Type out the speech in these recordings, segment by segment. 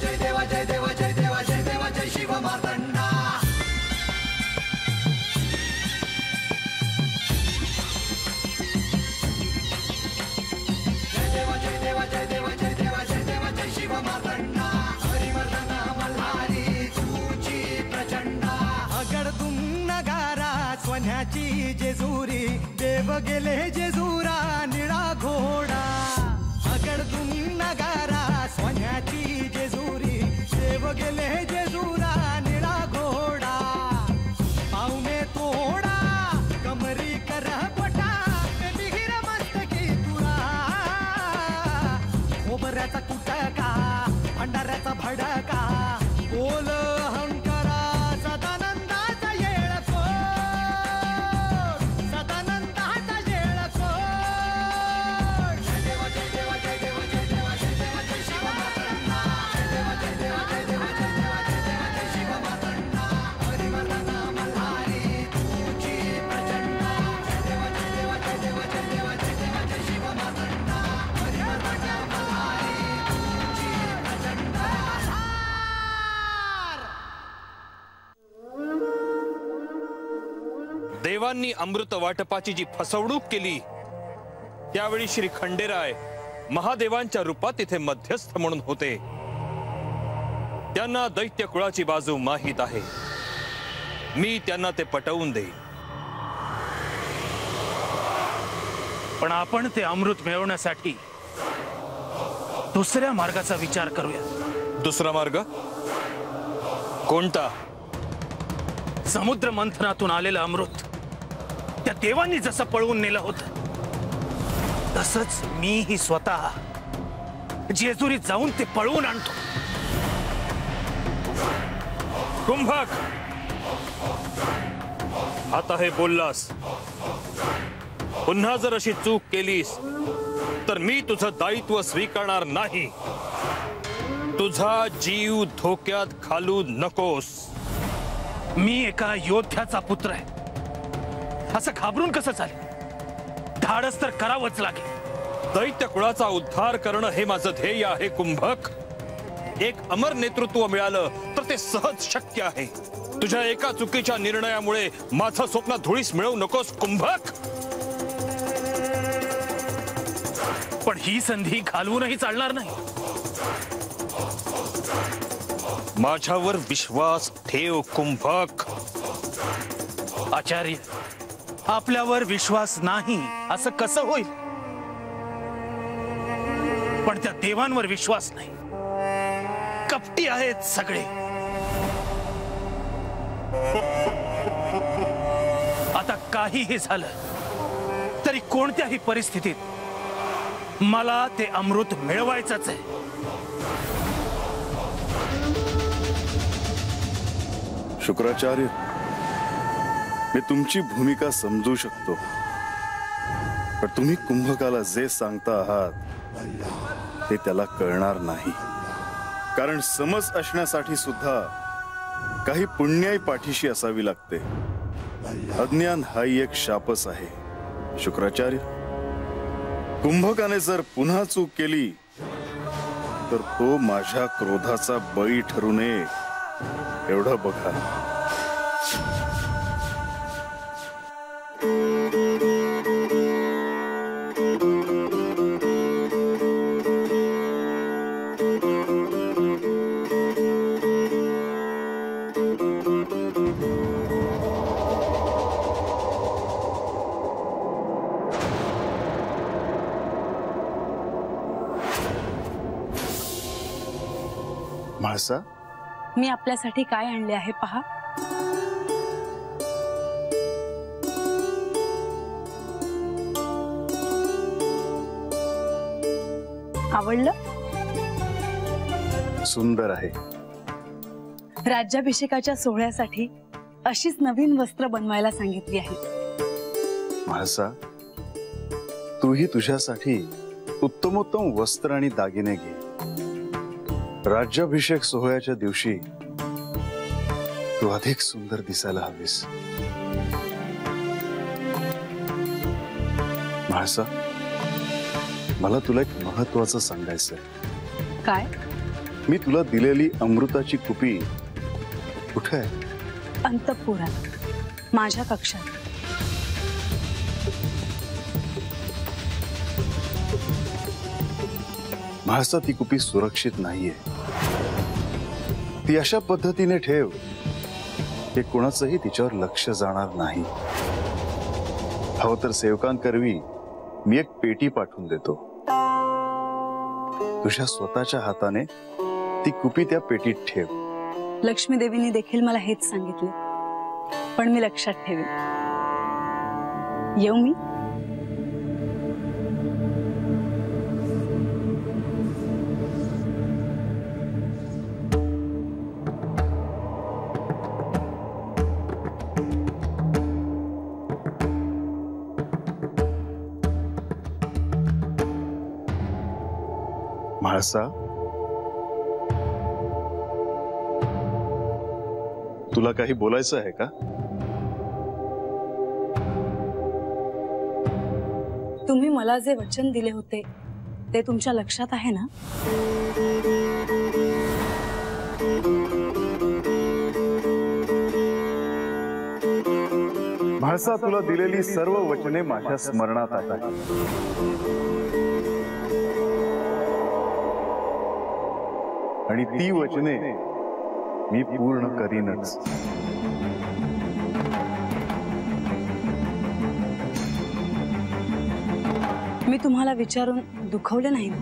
जय देवा जय देवा जय देवा जय देवा जय शिव मार्तंडा। जय देवा जय देवा जय देवा जय देवा जय देवा जय शिव मार्तंडा। हरिवर्धन मल्हारी तुझी प्रचंडा। अगडदुम नगारा सोन्याची जेजुरी देव गेले जेजुरा निळा घोडा। अगडदुम नगारा सोन्याची जेजुरी देव गेले जेजुरा निळा घोडा। पावमे तोडा कमरी कर पटा बिहिर मस्तकी तुरा। खोबऱ्याचा कुटका भंडाऱ्याचा भडका बोल अहंकारा सदानंदाचा येळकोट सदानंदाचा येळकोट। जय देवा जय देवा जय देवा जय देवा जय देवा जय शिव मार्तंडा। जय देवा जय देवा जय देवा जय देवा जय देवा जय शिव मार्तंडा। हरिवर्धन मल्हारी तुझी प्रचंडा। जय देवा जय देवा जय देवा जय देवा जय देवा जय शिव मार्तंडा। हरिवर्धन मल्हारी तुझी प्रचंडा। देवांनी अमृत वाटपाची जी फसवणूक केली त्यावेळी श्री खंडेराय महादेवांच्या रूपात तिथे मध्यस्थ म्हणून होते। त्यांना दैत्य कुळाची बाजू माहीत आहे। मी त्यांना ते पटवून देईन। पण आपण ते अमृत मिळवण्यासाठी दुसऱ्या मार्गाचा विचार करूया। दुसरा मार्ग कोणता? समुद्र मंथनातून आलेलं अमृत त्या देवांनी जसं पळवून नेलं होतं तसंच मीही स्वतः जेजुरीत जाऊन ते पळवून आणतो। कुंभक, आता हे बोललास, पुन्हा जर अशी चूक केलीस तर मी तुझं दायित्व स्वीकारणार नाही। तुझा जीव धोक्यात घालू नकोस। मी एका योद्ध्याचा पुत्र आहे, असं घाबरून कसं चालेल? धाडस तर करावंच लागेल। दैत्य कुळाचा उद्धार करणं हे माझं ध्येय आहे कुंभक। एक अमर नेतृत्व मिळालं तर ते सहज शक्य आहे। तुझ्या एका चुकीच्या निर्णयामुळे माझं स्वप्न धुळीस मिळवू नकोस कुंभक। पण ही संधी घालवूनही चालणार नाही। माझ्यावर विश्वास ठेव कुंभक। आचार्य, आपल्यावर विश्वास नाही असं कसं होईल? पण त्या देवांवर विश्वास नाही। कपटी आहेत सगळे। आता काहीही झालं तरी कोणत्याही परिस्थितीत मला ते अमृत मिळवायचंच आहे। शुक्राचार्य, मी तुमची भूमिका समजू शकतो, पण तुम्ही कुंभकाला जे सांगता आहात ते त्याला कळणार नाही। कारण समज असण्यासाठी सुद्धा काही पुण्याई पाठीशी असावी लागते। अज्ञान हाही एक शापच आहे। शुक्राचार्य, कुंभकाने जर पुन्हा चूक केली तर तो माझ्या क्रोधाचा बळी ठरू नये एवढं बघा। म्हाळसा, मी आपल्यासाठी काय आणले आहे पहा। आवडलं? सुंदर आहे। राज्याभिषेकाच्या सोहळ्यासाठी अशीच नवीन वस्त्र बनवायला सांगितली आहेत। म्हाळसा, तूही तुझ्यासाठी उत्तमोत्तम वस्त्र आणि दागिने घे। राज्याभिषेक सोहळ्याच्या दिवशी तू अधिक सुंदर दिसायला हवीस। म्हाळसा, मला तुला एक महत्त्वाचं सांगायचंय। काय? मी तुला दिलेली अमृताची कुपी कुठे आहे? अंतःपुरात माझ्या कक्षात. म्हाळसा ती कुपी सुरक्षित नाहीये. ती अशा पद्धतीने ठेव की कोणाचंही तिच्यावर लक्ष जाणार नाही. हवं तर सेवकांकरवी मी एक पेटी पाठवून देतो. तुझ्या स्वतःच्या हाताने ती कुपी त्या पेटीत ठेव. लक्ष्मी देवीने देखील मला हेच सांगितले, पण मी लक्षात ठेवेन. येऊ मी? म्हाळसा, तुला काही बोलायचं आहे का? तुम्ही मला जे वचन दिले होते ते तुमच्या लक्षात आहे ना? म्हाळसा, तुला दिलेली सर्व वचने माझ्या स्मरणात आहेत. आणि ती वचने मी पूर्ण करीनच. मी तुम्हाला विचारून दुखवले नाही ना?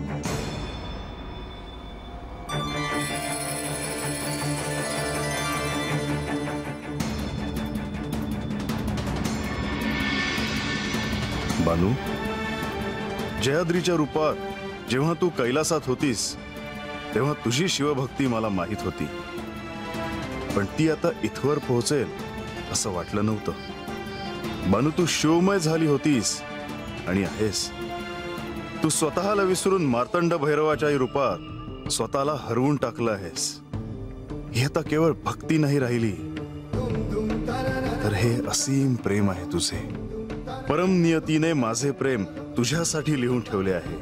बानू, जयाद्रीच्या रूपात जेव्हा तू कैलासात होतीस तेव्हा तुझी शिवभक्ती मला माहित होती, पण ती आता इथवर पोहोचेल असं वाटलं नव्हतं. बानू, तू शिवमय झाली होतीस आणि आहेस. तू स्वतःला विसरून मार्तंड भैरवाच्या रूपात स्वतःला हरवून टाकलं आहेस. ही आता केवळ भक्ती नाही राहिली, तर हे असीम प्रेम आहे तुझे. परम नियतीने माझे प्रेम तुझ्यासाठी लिहून ठेवले आहे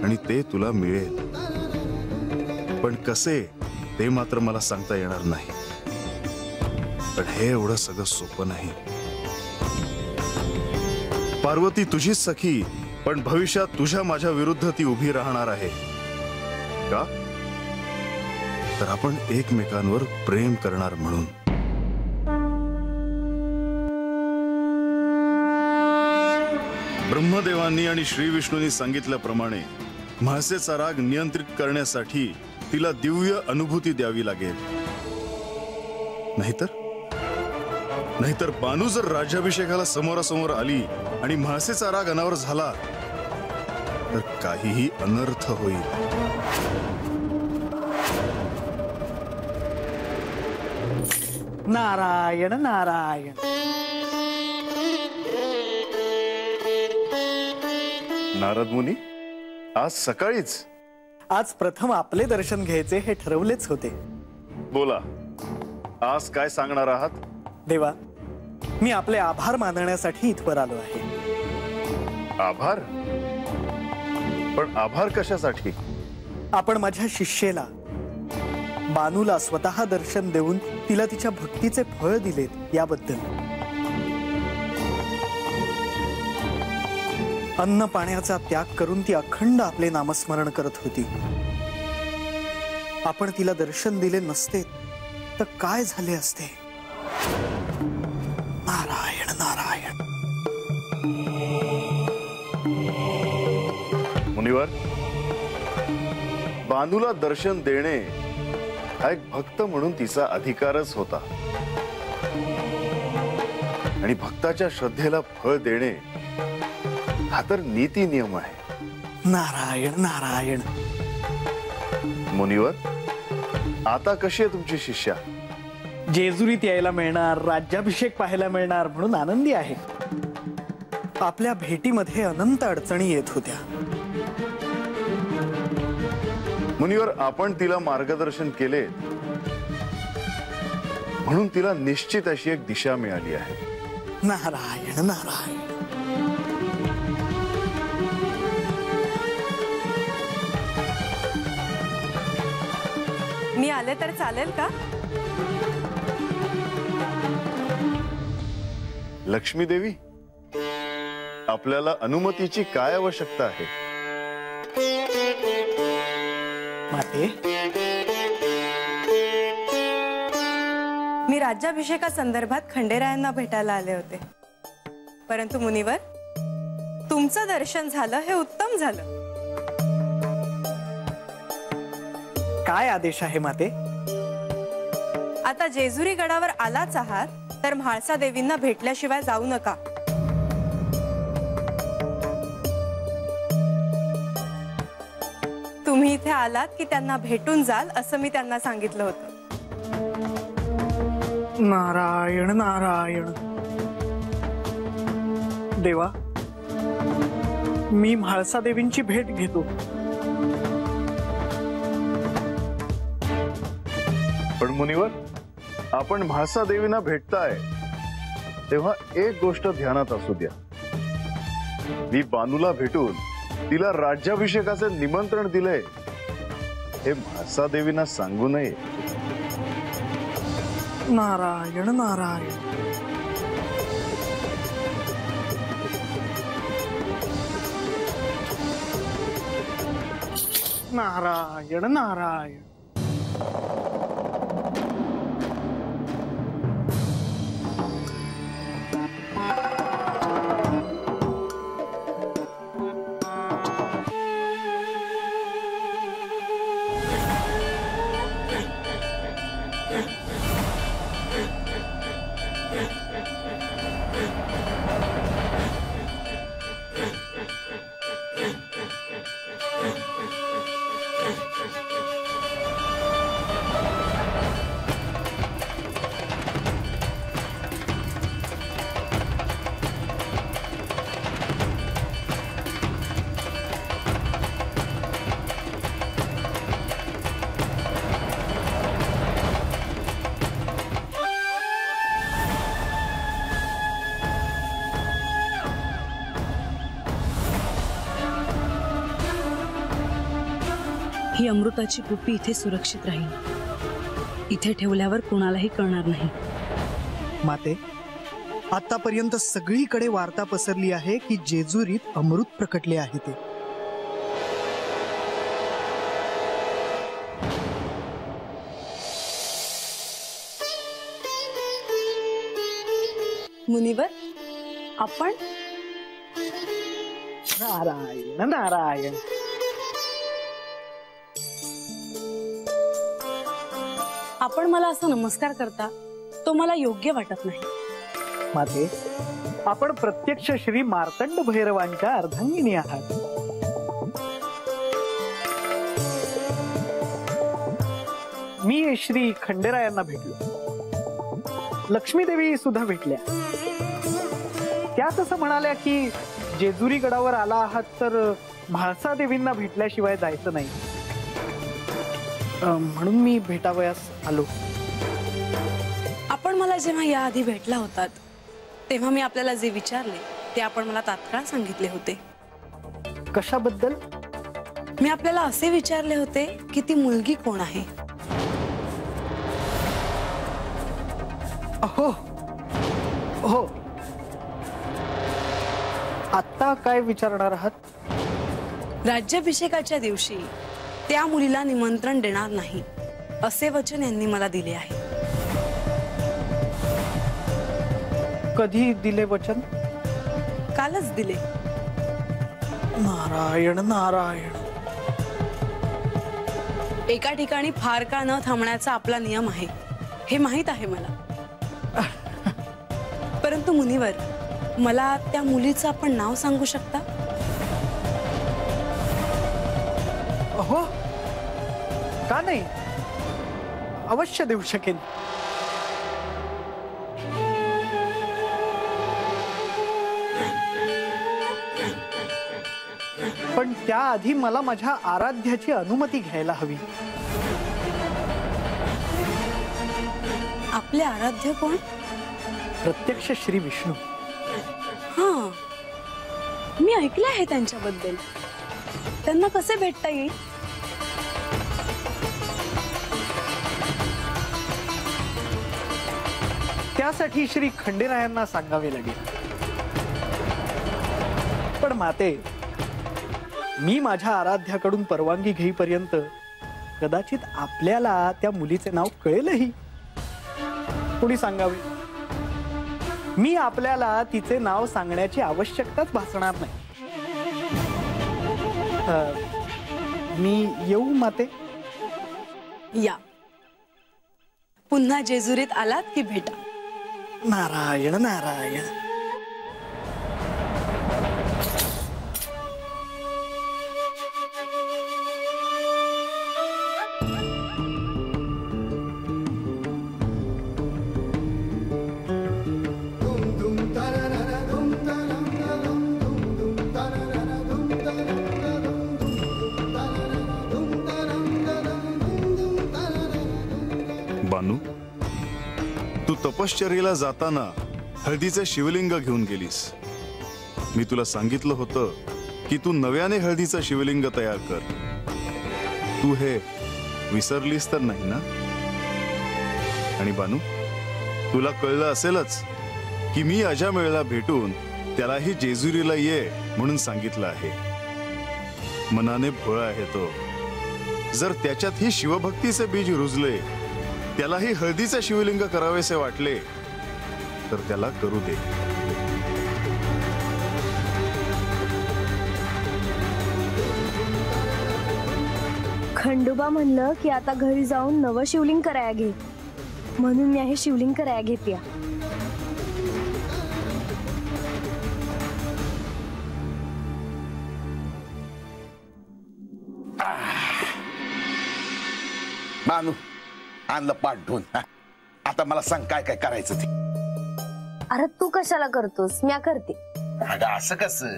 आणि ते तुला मिळेल. पण कसे ते मात्र मला सांगता येणार नाही. पण हे एवढं सगळं सोपं नाही. पार्वती तुझीच सखी, पण भविष्यात तुझ्या माझ्या विरुद्ध ती उभी राहणार आहे का? तर आपण एकमेकांवर प्रेम करणार म्हणून. ब्रह्मदेवांनी आणि श्री विष्णूंनी सांगितल्याप्रमाणे म्हाळसेचा राग नियंत्रित करण्यासाठी तिला दिव्य अनुभूती द्यावी लागेल. नाहीतर बानू जर राज्याभिषेकाला समोरासमोर आली आणि म्हाळसेचा राग अनावर झाला तर काहीही अनर्थ होईल. नारायण नारायण. नारद मुनी, आज सकाळीच? आज प्रथम आपले दर्शन घ्यायचे हे ठरवलेच होते. बोला, आज काय सांगणार आहात? देवा, मी आपले आभार मानण्यासाठी इथवर आलो आहे. आभार? पण आभार कशासाठी? आपण माझ्या शिष्येला बानूला स्वतः दर्शन देऊन तिला तिच्या भक्तीचे फळ दिलेत याबद्दल. अन्न पाण्याचा त्याग करून ती अखंड आपले नामस्मरण करत होती. आपण तिला दर्शन दिले नसते तर काय झाले असते? नारायण नारायण. मुनिवर, बानूला दर्शन देणे हा एक भक्त म्हणून तिचा अधिकारच होता आणि भक्ताच्या श्रद्धेला फळ देणे हा तर नीती नियम आहे. नारायण नारायण. मुनिवर, आता कशी आहे तुमची शिष्या? जेजुरीत यायला मिळणार, राज्याभिषेक पाहायला मिळणार म्हणून आनंदी आहे. आपल्या भेटीमध्ये अनंत अडचणी येत होत्या. मुनिवर, आपण तिला मार्गदर्शन केले म्हणून तिला निश्चित अशी एक दिशा मिळाली आहे. नारायण नारायण. आले तर चालेल का? लक्ष्मी देवी, आपल्याला अनुमतीची काय आवश्यकता आहे? माते, मी राज्याभिषेकासंदर्भात खंडेरायांना भेटायला आले होते, परंतु मुनिवर तुमचं दर्शन झालं हे उत्तम झालं. काय आदेश आहे माते? आता जेजुरी गडावर आलाच आहात तर म्हाळसा देवींना भेटल्याशिवाय जाऊ नका. तुम्ही इथे आलात की त्यांना भेटून जाल असं मी त्यांना सांगितलं होतं. नारायण नारायण. देवा, मी म्हाळसा देवींची भेट घेतो. पण मुनिवर, आपण म्हाळसा देवींना भेटताय तेव्हा एक गोष्ट ध्यानात असू द्या. मी बानूला भेटून तिला राज्याभिषेकाचे निमंत्रण दिले हे म्हाळसा देवींना सांगू नये. नारायण नारायण. नारायण नारायण. ही अमृताची कुपी इथे सुरक्षित राहील. इथे ठेवल्यावर कोणालाही कळणार नाही. माते, आतापर्यंत सगळीकडे वार्ता पसरली आहे की जेजुरीत अमृत प्रकटले आहे ते. मुनिवर, आपण नारायण नारायण. आपण मला असं नमस्कार करता तो मला योग्य वाटत नाही. माते, आपण प्रत्यक्ष श्री मार्तंड भैरवांच्या अर्धांगिनी आहात. मी श्री खंडेरायांना भेटलो. लक्ष्मी देवी सुद्धा भेटल्या. त्याच असं म्हणाल्या की जेजुरी गडावर आला आहात तर म्हाळसा देवींना भेटल्याशिवाय जायचं नाही. म्हणून मी भेटावयास आलो. आपण मला जेव्हा याआधी भेटला होतात तेव्हा मी आपल्याला जे विचारले ते आपण मला तात्काळ सांगितले होते. कशाबद्दल? मी आपल्याला असे विचारले होते की ती मुलगी कोण आहे. हो हो. आता काय विचारणार आहात? राज्याभिषेकाच्या दिवशी त्या मुलीला निमंत्रण देणार नाही असे वचन यांनी मला दिले आहे. कधी दिले वचन? कालच दिले. नारायण नारायण. एका ठिकाणी फार काळ न थांबण्याचा आपला नियम आहे हे माहित आहे मला. परंतु मुनिवर, मला त्या मुलीचं आपण नाव सांगू शकता? हो, का नाही, अवश्य देऊ शकेन. पण त्याआधी मला माझ्या आराध्याची अनुमती घ्यायला हवी. आपले आराध्य कोण? प्रत्यक्ष श्री विष्णू. हा, मी ऐकले आहे त्यांच्याबद्दल. त्यांना कसे भेटता येईल? त्यासाठी श्री खंडेरायांना सांगावे लागेल. पण माते, मी माझ्या आराध्याकडून परवानगी घेईपर्यंत कदाचित आपल्याला त्या मुलीचे नाव कळेलही. कोणी सांगावे? मी आपल्याला तिचे नाव सांगण्याची आवश्यकताच भासणार नाही. मी येऊ माते? या, पुन्हा जेजुरीत आलात की भेटा. नारायण नारायण. बानू, तू तपश्चर्येला जाताना हळदीचे शिवलिंग घेऊन गेलीस. मी तुला सांगितलं होतं की तू नव्याने हळदीचं शिवलिंग तयार कर. तू हे विसरलीस तर नाही ना? आणि बानू, तुला कळलं असेलच की मी अजामेळला भेटून त्यालाही जेजुरीला ये म्हणून सांगितलं आहे. मनाने भोळा आहे तो. जर त्याच्यात ही शिवभक्तीचे बीज रुजले, त्यालाही हळदीचे शिवलिंग करावेसे वाटले, तर त्याला करू दे. खंडोबा म्हणलं की आता घरी जाऊन नवं शिवलिंग कराया घे, म्हणून मी हे शिवलिंग कराया घेते. बानू, आणलं पाठवून. आता मला सांग काय काय करायचं ते. अरे तू कशाला करतोस? म्या करते. अगं असं कसं?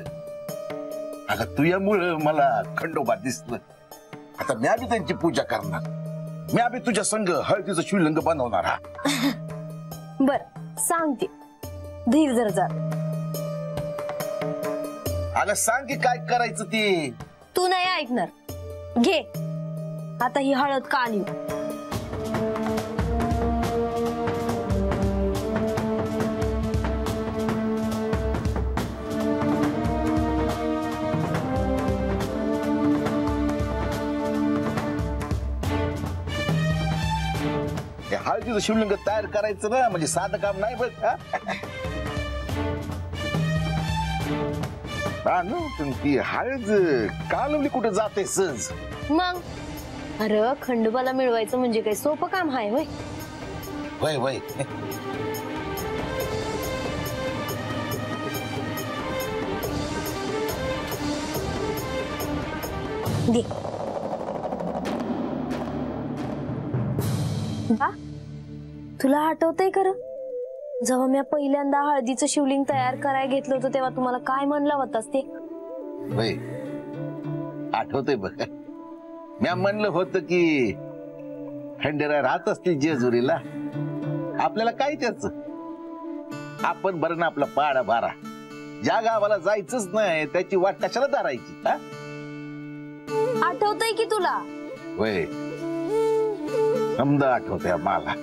अगं तुझ्यामुळे मला खंडोबा दिसलं. आता मी बी त्यांची पूजा करणार. मी बी तुझ्या संग हळदीचं शिवलिंग बनवणार. हा बर सांगते, धीर जर जा. अगं सांग की काय करायचं ते. तू नाही ऐकणार. घे आता ही हळद काढली. हळदीचं शिवलिंग तयार करायचं ना, म्हणजे साधं काम नाही बघ. ती हळद कालवली कुठे जाते सहज. मग अरे खंडोबाला मिळवायचं म्हणजे काही सोपं काम आहे होय? वय वय. दे. बा, तुला आठवतंय खरं जेव्हा मी पहिल्यांदा हळदीचं शिवलिंग तयार करायला घेतलं होतं तेव्हा तुम्हाला काय म्हणलं होतास ते? वय आठवतंय बघ. मी म्हणलं होतं की खंडेराय राहत असतील जेजुरीला, आपल्याला काय त्याच. आपण बरं ना आपला पाडा बारा. ज्या गावाला जायचंच नाही त्याची वाट कशाला धरायची. आठवतंय की तुला? वय समद आठवतंय मला.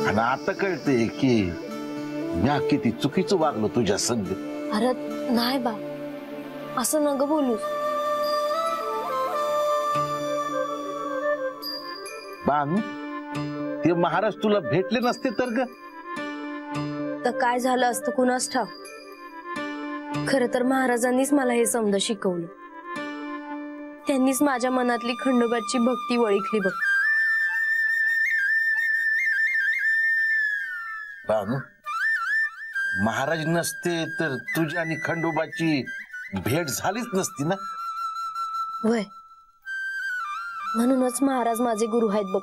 आणि आता कळते की मी किती चुकीचं वागलो तुझ्या संग. अरे नाही बा, असं नग बोलूस. बानू, ते महाराज तुला भेटले नसते तर काय झालं असतं कुणास ठाव. खर तर महाराजांनीच मला हे समज शिकवलं. त्यांनीच माझ्या मनातली खंडोबाची भक्ती ओळखली बघ. बानू, महाराज नसते तर तुझी आणि खंडोबाची भेट झालीच नसती ना. होय, म्हणूनच महाराज माझे गुरु आहेत बघ,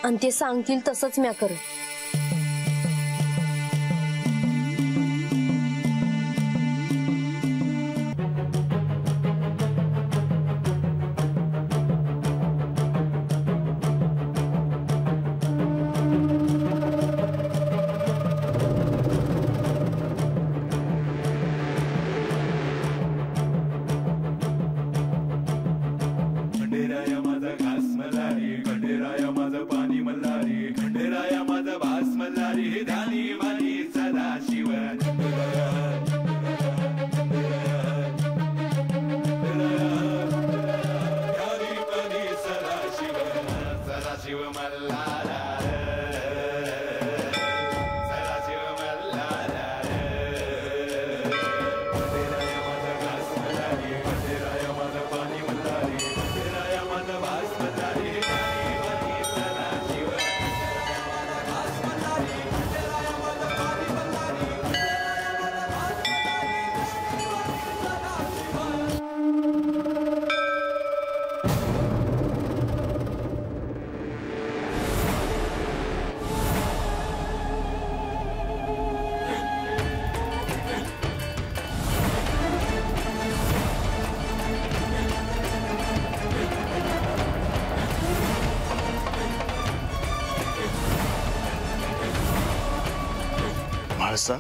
आणि ते सांगतील तसंच म्या करेन. खंडेराया माझा घास मल्हारी, खंडेराया माझं पाणी मल्हारी, खंडेराया कसा